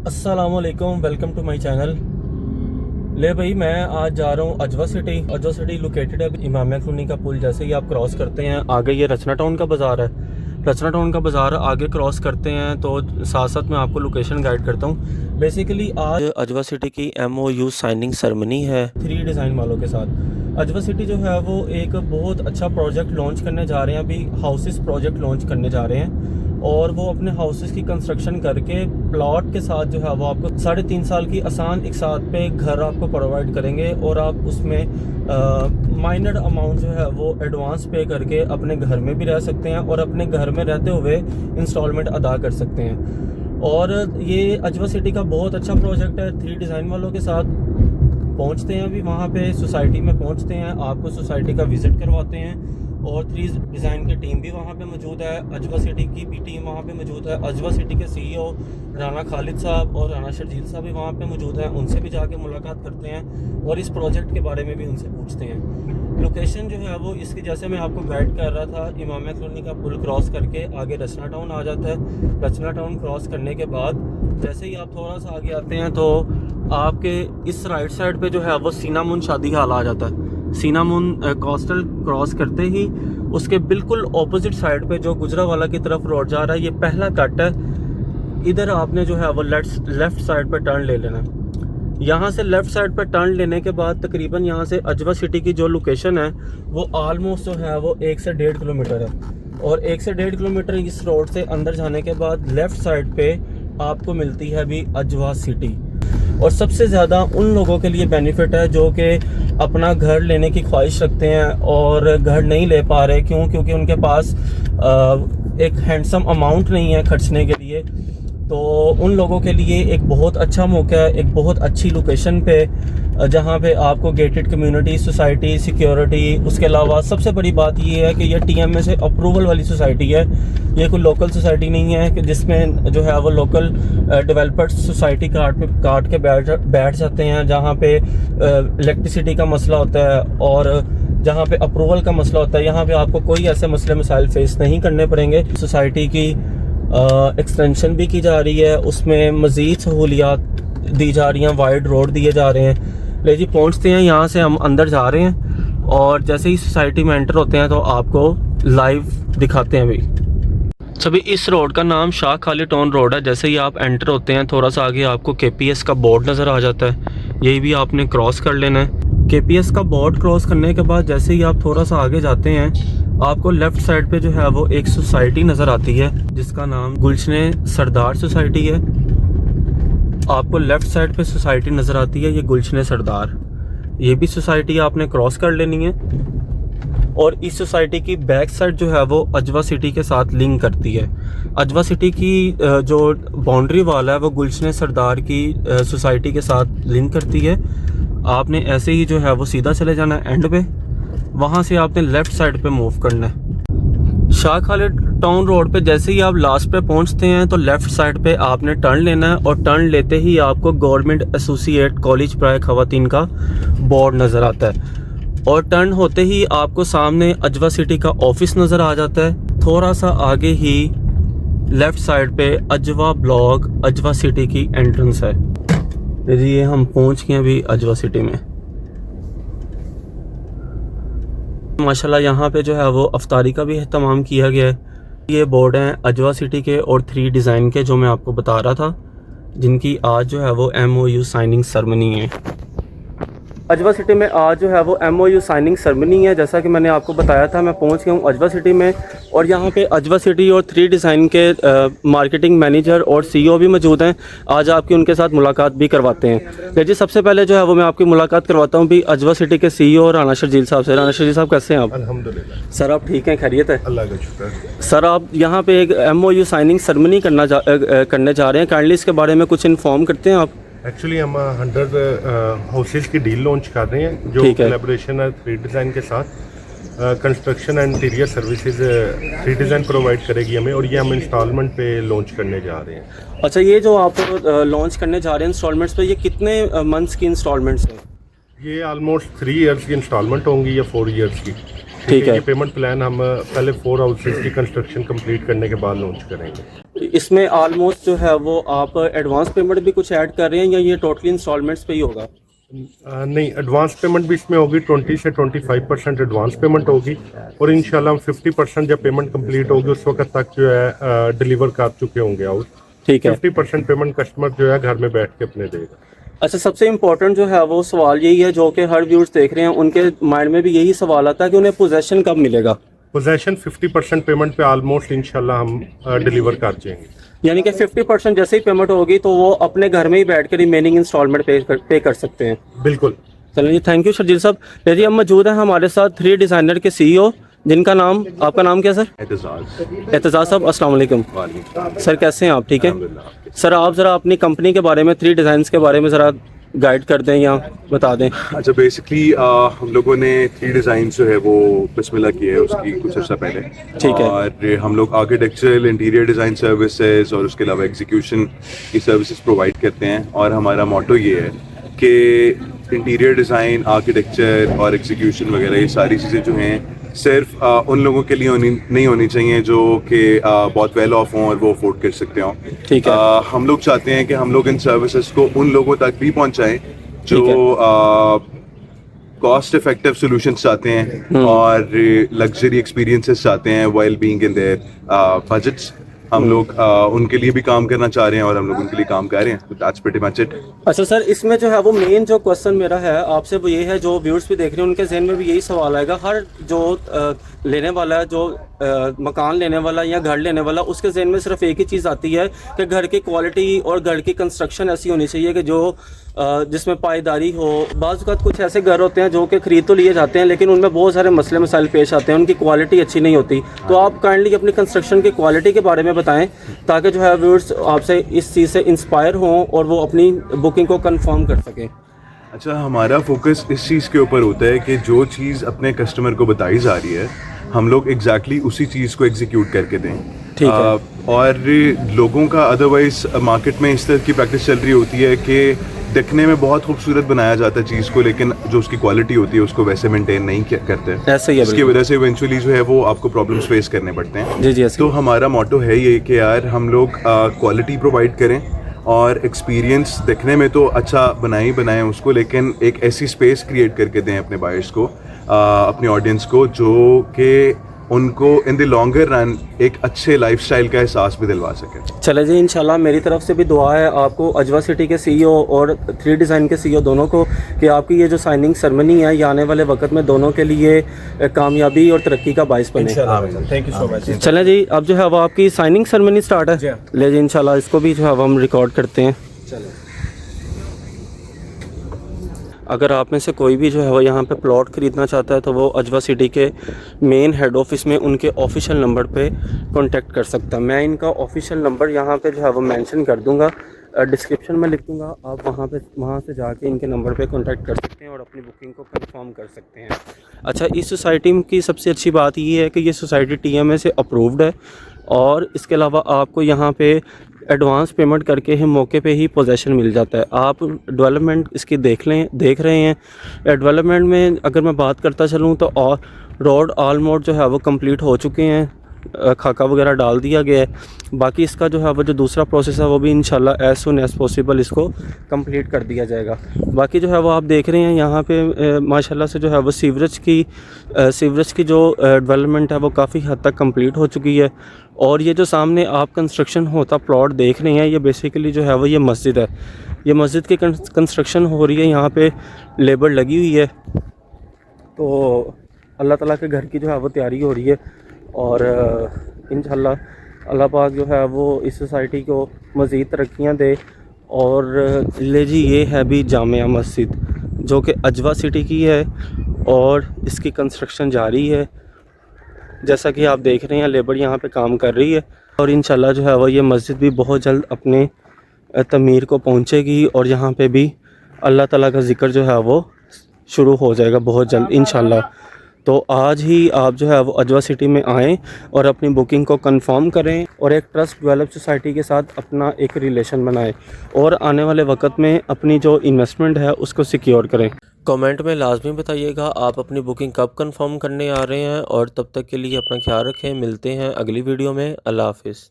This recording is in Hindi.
अस्सलामुअलैकुम, वेलकम टू माय चैनल। ले भाई, मैं आज जा रहा हूँ अजवा सिटी। अजवा सिटी लोकेटेड है इमामिया कॉलोनी का पुल जैसे ही आप क्रॉस करते हैं आगे ये रचना टाउन का बाज़ार है। रचना टाउन का बाज़ार आगे क्रॉस करते हैं तो साथ साथ मैं आपको लोकेशन गाइड करता हूँ। बेसिकली आज अजवा सिटी की MOU साइनिंग सेरेमनी है 3 डिज़ाइन वालों के साथ। अजवा सिटी जो है वो एक बहुत अच्छा प्रोजेक्ट लॉन्च करने जा रहे हैं। अभी हाउसेस प्रोजेक्ट लॉन्च करने जा रहे हैं और वो अपने हाउसेस की कंस्ट्रक्शन करके प्लॉट के साथ जो है वो आपको 3.5 साल की आसान एक साथ पे घर आपको प्रोवाइड करेंगे और आप उसमें माइनर अमाउंट जो है वो एडवांस पे करके अपने घर में भी रह सकते हैं और अपने घर में रहते हुए इंस्टॉलमेंट अदा कर सकते हैं। और ये अजवा सिटी का बहुत अच्छा प्रोजेक्ट है। 3 डिज़ाइन वालों के साथ पहुंचते हैं, अभी वहाँ पे सोसाइटी में पहुंचते हैं, आपको सोसाइटी का विज़िट करवाते हैं और 3 डिज़ाइन की टीम भी वहाँ पे मौजूद है। अजवा सिटी की भी टीम वहाँ पे मौजूद है। अजवा सिटी के CEO राना खालिद साहब और राना शर्जील साहब भी वहाँ पे मौजूद हैं। उनसे भी जाके मुलाकात करते हैं और इस प्रोजेक्ट के बारे में भी उनसे पूछते हैं। लोकेशन जो है वो इसकी, जैसे मैं आपको गाइड कर रहा था, इमामिया कॉलोनी का पुल क्रॉस करके आगे रचना टाउन आ जाता है। रचना टाउन क्रॉस करने के बाद जैसे ही आप थोड़ा सा आगे आते हैं तो आपके इस राइट साइड पे जो है वो सीनामुन शादी हाल आ जाता है। सीनामुन कोस्टल क्रॉस करते ही उसके बिल्कुल ऑपोजिट साइड पे जो गुजरावाला की तरफ रोड जा रहा है, ये पहला कट है। इधर आपने जो है वो लेफ्ट साइड पे टर्न ले लेना। यहाँ से लेफ़्ट साइड पे टर्न लेने के बाद तकरीबन यहाँ से अजवा सिटी की जो लोकेशन है वो ऑलमोस्ट जो है वो 1 से 1.5 किलोमीटर है। और 1 से 1.5 किलोमीटर इस रोड से अंदर जाने के बाद लेफ़्ट साइड पे आपको मिलती है अभी अजवा सिटी। और सबसे ज़्यादा उन लोगों के लिए बेनिफिट है जो कि अपना घर लेने की ख्वाहिश रखते हैं और घर नहीं ले पा रहे। क्योंकि उनके पास एक हैंडसम अमाउंट नहीं है खर्चने के लिए। तो उन लोगों के लिए एक बहुत अच्छा मौका है, एक बहुत अच्छी लोकेशन पे जहाँ पे आपको गेटेड कम्युनिटी, सोसाइटी, सिक्योरिटी, उसके अलावा सबसे बड़ी बात ये है कि ये TMA से अप्रूवल वाली सोसाइटी है। ये कोई लोकल सोसाइटी नहीं है कि जिसमें जो है वो लोकल डेवलपर्स सोसाइटी काट के बैठ जाते हैं, जहाँ पे इलेक्ट्रिसिटी का मसला होता है और जहाँ पे अप्रूवल का मसला होता है। यहाँ पे आपको कोई ऐसे मसले मसाइल फेस नहीं करने पड़ेंगे। सोसाइटी की एक्सटेंशन भी की जा रही है, उसमें मज़ीद सहूलियात दी जा रही हैं, वाइड रोड दिए जा रहे हैं। ले जी, पहुँचते हैं, यहाँ से हम अंदर जा रहे हैं और जैसे ही सोसाइटी में एंटर होते हैं तो आपको लाइव दिखाते हैं। भाई सभी, इस रोड का नाम शाह खालिद टाउन रोड है। जैसे ही आप एंटर होते हैं थोड़ा सा आगे आपको KPS का बोर्ड नज़र आ जाता है, यही भी आपने क्रॉस कर लेना है। KPS का बोर्ड क्रॉस करने के बाद जैसे ही आप थोड़ा सा आगे जाते हैं आपको लेफ़्ट साइड पे जो है वो एक सोसाइटी नज़र आती है जिसका नाम गुलशन सरदार सोसाइटी है। आपको लेफ़्ट साइड पे सोसाइटी नज़र आती है, ये गुलशन सरदार। ये भी सोसाइटी आपने क्रॉस कर लेनी है और इस सोसाइटी की बैक साइड जो है वो अजवा सिटी के साथ लिंक करती है। अजवा सिटी की जो बाउंड्री वाल है वो गुलशन सरदार की सोसाइटी के साथ लिंक करती है। आपने ऐसे ही जो है वो सीधा चले जाना है एंड पे, वहाँ से आपने लेफ़्ट साइड पे मूव करना है। शाह खालिद टाउन रोड पे जैसे ही आप लास्ट पे पहुँचते हैं तो लेफ़्ट साइड पे आपने टर्न लेना है और टर्न लेते ही आपको गवर्नमेंट एसोसिएट कॉलेज प्राय खवातीन का बोर्ड नज़र आता है। और टर्न होते ही आपको सामने अजवा सिटी का ऑफिस नज़र आ जाता है। थोड़ा सा आगे ही लेफ़्ट साइड पे अजवा ब्लॉक अजवा सिटी की एंट्रेंस है। ये हम पहुँच गए अभी अजवा सिटी में। माशाल्लाह यहाँ पे जो है वो अफ्तारी का भी एहतमाम किया गया है। ये बोर्ड हैं अजवा सिटी के और 3 डिज़ाइन के जो मैं आपको बता रहा था, जिनकी आज जो है वो MOU साइनिंग सेरेमनी है। अजवा सिटी में आज जो है वो MOU साइनिंग सेरेमनी है। जैसा कि मैंने आपको बताया था, मैं पहुंच गया हूँ अजवा सिटी में और यहाँ पे अजवा सिटी और 3 डिज़ाइन के मार्केटिंग मैनेजर और CEO भी मौजूद हैं। आज आपकी उनके साथ मुलाकात भी करवाते हैं। लेकिन सबसे पहले जो है वो मैं आपकी मुलाकात करवाता हूँ भी अजवा सिटी के CEO राना शर्जील साहब से। राना शर्जील साहब, कैसे हैं आप? अल्हम्दुलिल्लाह सर, आप ठीक हैं? खैरियत है? अल्लाह का शुक्र। सर, आप यहाँ पे एक MOU साइनिंग सेरेमनी करने जा रहे हैं, काइंडली इसके बारे में कुछ इन्फॉर्म करते हैं आप? एक्चुअली हम 100 हाउसेज की डील लॉन्च कर रहे हैं जो कोलैबोरेशन है 3 डिज़ाइन के साथ। Construction and interior services 3 design provide करेगी हमें और ये हम इंस्टॉलमेंट पे लॉन्च करने जा रहे हैं। अच्छा, ये जो आप लॉन्च करने जा रहे हैं इंस्टॉलमेंट्स पे, ये कितने मंथ्स की इंस्टॉलमेंट्स हैं? ये ऑलमोस्ट 3 ईयर्स की इंस्टॉलमेंट होंगी या 4 ईयर्स की। ठीक है। ये पेमेंट प्लान हम पहले 4 हाउसेज की कंस्ट्रक्शन कंप्लीट करने के बाद लॉन्च करेंगे। इसमें ऑलमोस्ट जो है वो आप एडवांस पेमेंट भी कुछ ऐड कर रहे हैं या ये टोटली इंस्टॉलमेंट्स पे ही होगा? नहीं, एडवांस पेमेंट भी इसमें होगी, 20 से 25% एडवांस पेमेंट होगी और इंशाल्लाह 50% जब पेमेंट कंप्लीट होगी उस वक्त तक जो है डिलीवर कर चुके होंगे आउट। ठीक है। 50% पेमेंट कस्टमर जो है घर में बैठ के अपने देगा। अच्छा, सबसे इम्पोर्टेंट जो है वो सवाल यही है जो कि हर व्यूअर्स देख रहे हैं, उनके माइंड में भी यही सवाल आता है कि उन्हें पोजेसन कब मिलेगा? पोजेसन 50% पेमेंट पे ऑलमोस्ट इंशाल्लाह हम डिलीवर कर देंगे। यानी कि 50% जैसे ही पेमेंट होगी तो वो अपने घर में ही बैठ कर रिमेनिंग इंस्टॉलमेंट पे कर सकते हैं। बिल्कुल। चलिए जी, थैंक यू शर्जील साहब। जी, हम मौजूद हैं हमारे साथ 3 डिज़ाइनर के CEO, जिनका नाम, आपका नाम क्या सर? एतजाज साहब, अस्सलाम वालेकुम। सर कैसे हैं आप? ठीक है सर, आप ज़रा अपनी कंपनी के बारे में, 3 डिज़ाइंस के बारे में ज़रा गाइड कर दें या बता दें। अच्छा, बेसिकली हम लोगों ने 3 डिज़ाइन जो है वो बिस्मिल्लाह की है उसकी कुछ अर्सा पहले। ठीक है। और हम लोग आर्किटेक्चरल, इंटीरियर डिज़ाइन सर्विसेज और उसके अलावा एग्जीक्यूशन की सर्विसेज प्रोवाइड करते हैं। और हमारा मोटो ये है कि इंटीरियर डिज़ाइन, आर्किटेक्चर और एग्जीक्यूशन वगैरह ये सारी चीज़ें जो हैं सिर्फ उन लोगों के लिए नहीं होनी चाहिए जो कि बहुत वेल ऑफ हों और वो अफोर्ड कर सकते हों। ठीक है। हम लोग चाहते हैं कि हम लोग इन सर्विसेज को उन लोगों तक भी पहुंचाएं जो कॉस्ट इफेक्टिव सॉल्यूशंस चाहते हैं और लग्जरी एक्सपीरियंसेस चाहते हैं while being in their budgets. हम लोग उनके लिए भी काम करना चाह रहे हैं और हम लोग उनके लिए काम कर रहे हैं। That's pretty much it. अच्छा सर, इसमें जो है वो मेन जो क्वेश्चन मेरा है आपसे वो ये है, जो व्यूअर्स भी देख रहे हैं उनके जहन में भी यही सवाल आएगा, हर जो लेने वाला है, जो मकान लेने वाला या घर लेने वाला, उसके जहन में सिर्फ एक ही चीज़ आती है कि घर की क्वालिटी और घर की कंस्ट्रक्शन ऐसी होनी चाहिए कि जो जिसमें पायदारी हो। बाज़ वक़्त कुछ ऐसे घर होते हैं जो कि ख़रीद तो लिए जाते हैं लेकिन उनमें बहुत सारे मसले मसाइल पेश आते हैं, उनकी क्वालिटी अच्छी नहीं होती। तो आप काइंडली अपनी कंस्ट्रक्शन की क्वालिटी के बारे में बताएं ताकि जो है व्यूअर्स आपसे इस चीज़ से इंस्पायर हों और वो अपनी बुकिंग को कंफर्म कर सकें। अच्छा, हमारा फोकस इस चीज़ के ऊपर होता है कि जो चीज़ अपने कस्टमर को बताई जा रही है हम लोग एग्जैक्टली उसी चीज़ को एग्जीक्यूट करके दें। ठीक है। और लोगों का अदरवाइज मार्केट में इस तरह की प्रैक्टिस चल रही होती है कि दिखने में बहुत खूबसूरत बनाया जाता है चीज़ को, लेकिन जो उसकी क्वालिटी होती है उसको वैसे मेंटेन नहीं करते। ऐसे ही है, इसकी वजह से इवेंचुअली जो है वो आपको प्रॉब्लम्स फेस करने पड़ते हैं। जी जी। तो हमारा मोटो है ये कि यार हम लोग क्वालिटी प्रोवाइड करें और एक्सपीरियंस दिखने में तो अच्छा बनाएं उसको, लेकिन एक ऐसी स्पेस क्रिएट करके दें अपने बायर्स को, अपने ऑडियंस को, जो कि उनको इन द लॉन्गर रन एक अच्छे लाइफस्टाइल का एहसास भी दिलवा सके। चले जी, इंशाल्लाह मेरी तरफ से भी दुआ है आपको, अजवा सिटी के CEO और 3 डिज़ाइन के CEO दोनों को, कि आपकी ये जो साइनिंग सेरेमनी है ये आने वाले वक्त में दोनों के लिए कामयाबी और तरक्की का बाइस बने। Thank you so much. चलें जी, अब जो है वो आपकी साइनिंग सेरेमनी स्टार्ट है। ले जी, इंशाल्लाह इसको भी जो है वो हम रिकॉर्ड करते हैं। चलें। अगर आप में से कोई भी जो है वो यहाँ पे प्लॉट ख़रीदना चाहता है तो वो अजवा सिटी के मेन हेड ऑफिस में उनके ऑफिशियल नंबर पे कांटेक्ट कर सकता है। मैं इनका ऑफिशियल नंबर यहाँ पे जो है वो मेंशन कर दूँगा, डिस्क्रिप्शन में लिख दूँगा। आप वहाँ से जाके इनके नंबर पे कांटेक्ट कर सकते हैं और अपनी बुकिंग को कंफर्म कर सकते हैं। अच्छा, इस सोसाइटी की सबसे अच्छी बात ये है कि ये सोसाइटी TMA से अप्रूव्ड है और इसके अलावा आपको यहाँ पे एडवांस पेमेंट करके ही मौके पे ही पोजेसन मिल जाता है। आप डेवलपमेंट इसकी देख रहे हैं। डेवलपमेंट में अगर मैं बात करता चलूँ तो और रोड ऑलमोस्ट जो है वो कंप्लीट हो चुके हैं, खाका वगैरह डाल दिया गया है। बाकी इसका जो है वो जो दूसरा प्रोसेस है वो भी इंशाल्लाह एज़ सुन एज़ पॉसिबल इसको कंप्लीट कर दिया जाएगा। बाकी जो है वो आप देख रहे हैं यहाँ पे माशाल्लाह से जो है वो सीवरेज की जो डेवलपमेंट है वो काफ़ी हद तक कंप्लीट हो चुकी है। और ये जो सामने आप कंस्ट्रक्शन होता प्लॉट देख रहे हैं, ये बेसिकली जो है वो ये मस्जिद है। ये मस्जिद की कंस्ट्रक्शन हो रही है, यहाँ पे लेबर लगी हुई है। तो अल्लाह ताला के घर की जो है वो तैयारी हो रही है और इंशाल्लाह अल्लाह पाक जो है वो इस सोसाइटी को मज़ीद तरक्कियाँ दे। और ले जी, ये है भी जामिया मस्जिद जो कि अजवा सिटी की है और इसकी कंस्ट्रक्शन जारी है। जैसा कि आप देख रहे हैं लेबर यहाँ पे काम कर रही है और इंशाल्लाह जो है वो ये मस्जिद भी बहुत जल्द अपने तमीर को पहुँचेगी और यहाँ पे भी अल्लाह ताला का ज़िक्र जो है वो शुरू हो जाएगा बहुत जल्द इंशाल्लाह। तो आज ही आप जो है वो अजवा सिटी में आएँ और अपनी बुकिंग को कंफर्म करें और एक ट्रस्ट डेवलप सोसाइटी के साथ अपना एक रिलेशन बनाएं और आने वाले वक्त में अपनी जो इन्वेस्टमेंट है उसको सिक्योर करें। कमेंट में लाजमी बताइएगा आप अपनी बुकिंग कब कंफर्म करने आ रहे हैं और तब तक के लिए अपना ख्याल रखें। मिलते हैं अगली वीडियो में। अल्लाह हाफिज़।